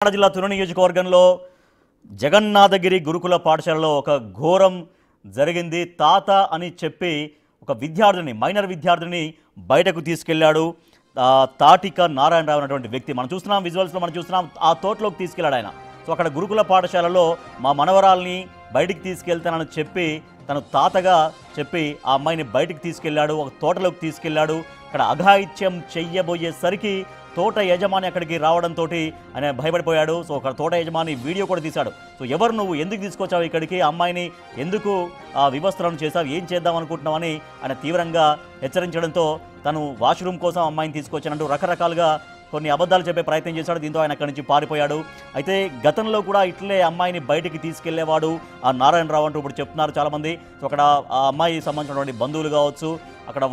తెలంగాణ జిల్లా తుని నియోజకవర్గంలో జగన్నాథగిరి గురుకుల పాఠశాలలో ఒక ఘోరం జరిగింది. తాత అని చెప్పి ఒక విద్యార్థిని మైనర్ విద్యార్థిని బయటకు తీసుకెళ్లాడు. తాటిక నారాయణరావు అనేటువంటి వ్యక్తి మనం చూస్తున్నాం, విజువల్స్లో మనం చూస్తున్నాం. ఆ తోటలోకి తీసుకెళ్లాడు ఆయన. సో అక్కడ గురుకుల పాఠశాలలో మా మనవరాల్ని బయటికి తీసుకెళ్తానని చెప్పి తను తాతగా చెప్పి ఆ అమ్మాయిని బయటికి తీసుకెళ్లాడు. ఒక తోటలోకి తీసుకెళ్లాడు. అక్కడ అఘాయిత్యం చెయ్యబోయేసరికి తోట యజమాని అక్కడికి రావడంతో ఆయన భయపడిపోయాడు. సో ఒక తోట యజమాని వీడియో కూడా తీశాడు. సో ఎవరు నువ్వు, ఎందుకు తీసుకొచ్చావు ఇక్కడికి, అమ్మాయిని ఎందుకు వివస్త్రను చేశావు, ఏం చేద్దాం అనుకుంటున్నావని ఆయన తీవ్రంగా హెచ్చరించడంతో తను వాష్రూమ్ కోసం అమ్మాయిని తీసుకొచ్చానంటూ రకరకాలుగా కొన్ని అబద్ధాలు చెప్పే ప్రయత్నం చేశాడు. దీంతో ఆయన అక్కడి నుంచి పారిపోయాడు. అయితే గతంలో కూడా ఇట్లే అమ్మాయిని బయటికి తీసుకెళ్లేవాడు ఆ నారాయణరావు అంటూ ఇప్పుడు చెప్తున్నారు చాలామంది. సో అక్కడ ఆ అమ్మాయికి సంబంధించినటువంటి బంధువులు కావచ్చు, అక్కడ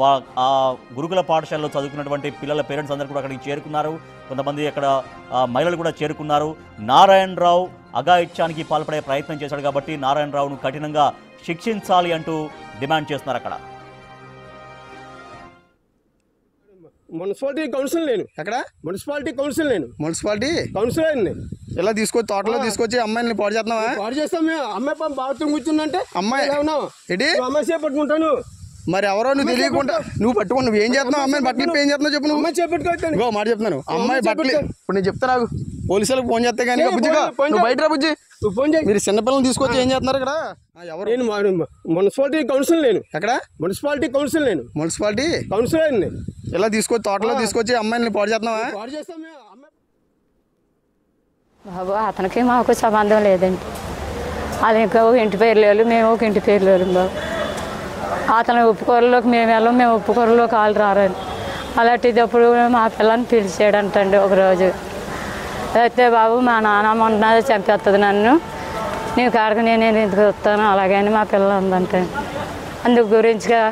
ఆ గురుకుల పాఠశాలలో చదువుకున్నటువంటి పిల్లల పేరెంట్స్ అందరూ కూడా అక్కడికి చేరుకున్నారు. కొంతమంది అక్కడ మహిళలు కూడా చేరుకున్నారు. నారాయణరావు అఘాయిత్యానికి పాల్పడే ప్రయత్నం చేశాడు కాబట్టి నారాయణరావును కఠినంగా శిక్షించాలి అంటూ డిమాండ్ చేస్తున్నారు. అక్కడ మున్సిపాలిటీ కౌన్సిల్ నేను ఎక్కడ మున్సిపాలిటీ కౌన్సిల్ నేను మున్సిపాలిటీ కౌన్సిలర్ ఇలా తీసుకొచ్చి తోటలో తీసుకొచ్చి అమ్మాయిని పాడు చేస్తున్నావా? పాడు చేస్తాం మేము. అమ్మాయి బాత్రూమ్ కూర్చుందంటే అమ్మాయి ఏంటి అమ్మాయి చేపట్టుకుంటాను. మరి ఎవరో నువ్వు తెలియకుండా నువ్వు పట్టుకుని నువ్వు ఏం చేస్తున్నావు? అమ్మాయిని బట్టలు ఏం చేస్తున్నావు చెప్పు. నువ్వు అమ్మాయి చేపట్టుకోవచ్చు. ఇంకో మాట చెప్తున్నాను, అమ్మాయి బట్టలు ఇప్పుడు నేను చెప్తాను, పోలీసులకు ఫోన్ చేస్తే కానీ బుజ్జిగా నువ్వు బయట రా బుజ్జి. ఫోన్ చేయి. మీరు చిన్నపిల్లలు తీసుకొచ్చి ఏం చేస్తున్నారు ఇక్కడ? ఎవరు? నేను మున్సిపాలిటీ కౌన్సిల్ నేను ఎక్కడ మున్సిపాలిటీ కౌన్సిల్ నేను మున్సిపాలిటీ కౌన్సిలర్ ఇలా తీసుకొచ్చి తోటలో తీసుకొచ్చి అమ్మాయిని పాడు చేస్తున్నావా? పాడు చేస్తాం మేము. బాబు అతనికి మాకు సంబంధం లేదండి. అది ఇంకా ఒక ఇంటి పేరు లేదు, మేము ఒక ఇంటి పేరు లేదు బాబు. అతని ఉప్పుకూరలోకి మేము వెళ్ళాం, మేము ఉప్పుకూరలోకి వాళ్ళు రారండి. అలాంటిదప్పుడు మా పిల్లని పిలిచాడంటండి ఒకరోజు. అయితే బాబు మా నాన్న మొన్న చంపేస్తుంది నన్ను, నీ కాడకు నేను ఎందుకు వస్తాను అలాగని మా పిల్ల ఉందంటే అందుకు గురించిగా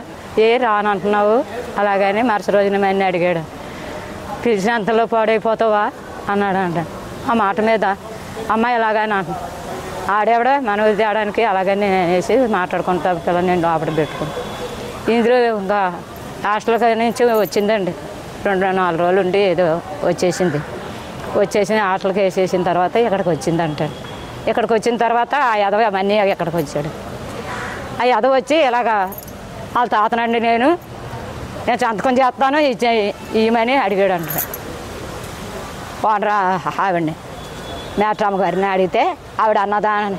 రానంటున్నావు అలాగని మరుసటి రోజున మన్ని అడిగాడు. పిలిచినంతలో పాడైపోతావా అన్నాడంట. ఆ మాట మీద అమ్మాయి ఎలాగని అంట ఆడేవిడ మనవి తేడానికి అలాగని అనేసి మాట్లాడుకుంటా పిల్లలు నేను లోపల పెట్టుకుని ఇందులో ఇంకా హాస్టల్ నుంచి వచ్చిందండి. 2-4 రోజులు ఉండి ఏదో వచ్చేసింది. హాస్టల్కి వేసేసిన తర్వాత ఇక్కడికి వచ్చిందంట. ఇక్కడికి వచ్చిన తర్వాత ఆ యదవ అవన్నీ ఇక్కడికి వచ్చాడు. ఆ యదవ వచ్చి ఇలాగా వాళ్ళ తాతనండి నేను సంతకం చేస్తాను ఇవ్వమని అడిగాడు అంట. వాడరా ఆవిడని మేట్రమ్మ గారిని అడిగితే ఆవిడ అన్నదానని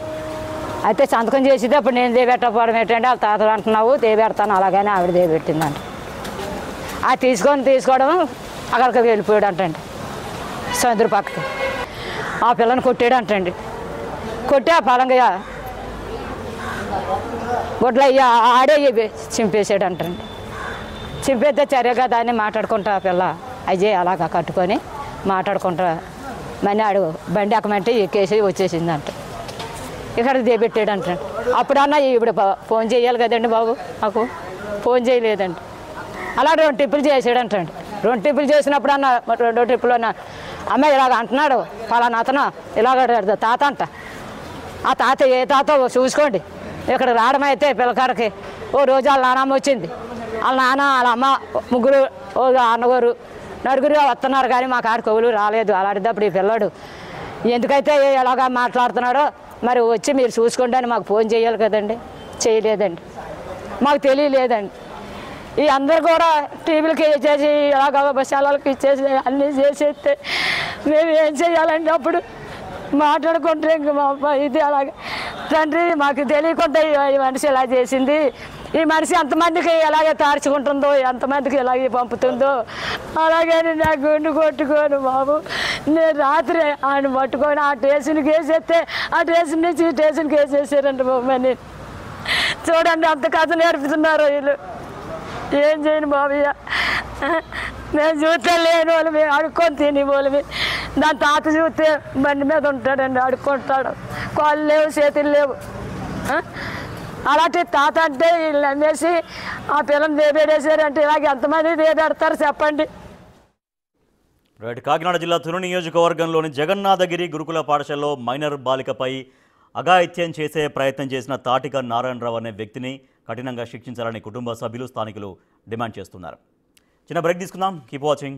అయితే సంతకం చేసేది అప్పుడు నేను దేబెట్టకపోవడం ఏంటంటే వాళ్ళ తాతలు అంటున్నావు దేబెడతాను అలాగని ఆవిడ దేబెట్టిందంట. అది తీసుకోవడం అక్కడికి వెళ్ళిపోయాడు అంటండి. సముద్ర పక్కకి ఆ పిల్లని కొట్టాడు అంటండి. కొట్టి ఆ పలంగా గుడ్లు అయ్యా ఆడే చింపేసాడు అంటండి. చింపేస్తే చర్యగా దాన్ని మాట్లాడుకుంటా ఆ పిల్ల అయ్యే అలాగా కట్టుకొని మాట్లాడుకుంటా మనీ అడుగు బండి ఎక్కమంటే ఎక్కేసి వచ్చేసిందంట. ఇక్కడ దేబెట్టాడు అంటండి. అప్పుడన్నా ఇప్పుడు ఫోన్ చేయాలి కదండి బాబు, నాకు ఫోన్ చేయలేదండి. అలా 2 ట్రిప్పులు చేసాడంటండి. 2 ట్రిప్పులు చేసినప్పుడు అన్న 2 ట్రిప్పులు అన్న అమ్మాయి ఇలాగ అంటున్నాడు పలానా అతను ఇలాగ తాత అంట. ఆ తాత ఏ తాత చూసుకోండి. ఇక్కడ రావడం అయితే పిల్లకాడకి ఓ రోజు వాళ్ళ నాన్నమ్మ వచ్చింది, వాళ్ళ నాన్న వాళ్ళ అమ్మ ముగ్గురు ఓ అన్నగారు నలుగురు వస్తున్నారు కానీ మా కాడ కవులు రాలేదు. అలాంటిదప్పుడు ఈ పిల్లడు ఎందుకైతే ఎలాగా మాట్లాడుతున్నాడో మరి వచ్చి మీరు చూసుకోండి అని మాకు ఫోన్ చేయాలి కదండి. చేయలేదండి, మాకు తెలియలేదండి. ఈ అందరు కూడా టీవీలకి ఇచ్చేసి ఇలాగ బస్సాలకి ఇచ్చేసి అన్నీ చేసేస్తే మేము ఏం చేయాలండి? అప్పుడు మాట్లాడుకుంటే ఇంక మా అబ్బాయి ఇది అలాగే తండ్రి మాకు తెలియకుండా ఈ మనిషి ఇలా చేసింది, ఈ మనిషి ఎంతమందికి ఎలాగే తార్చుకుంటుందో ఎంతమందికి ఎలాగే పంపుతుందో అలాగని నా గుండు కొట్టుకోను బాబు. నేను రాత్రి ఆయన పట్టుకొని ఆ స్టేషన్కి వేసేస్తే ఆ స్టేషన్ నుంచి స్టేషన్కి వేసేసారండి బాబు. అని చూడండి అంత కథ నేర్పుతున్నారు వీళ్ళు. ఏం చేయను బాబయ్య, మేము చూస్తే లేని వాళ్ళు మేము అడుక్కొని తిని వాళ్ళవి. దాని తాత చూస్తే బండి మీద ఉంటాడండి, అడుక్కుంటాడు, కాళ్ళు లేవు చేతులు లేవు. అలాంటి తాత అంటే వీళ్ళు నమ్మేసి ఆ పిల్లని దేబేడేసారంటే ఇలాగ ఎంతమంది దేబెడతారు చెప్పండి. రైట్. కాకినాడ జిల్లా తుని నియోజకవర్గంలోని జగన్నాథగిరి గురుకుల పాఠశాలలో మైనర్ బాలికపై అఘాయిత్యం చేసే ప్రయత్నం చేసిన తాటిక నారాయణరావు అనే వ్యక్తిని కఠినంగా శిక్షించాలని కుటుంబ సభ్యులు స్థానికులు డిమాండ్ చేస్తున్నారు. చిన్న బ్రేక్ తీసుకుందాం. Keep watching.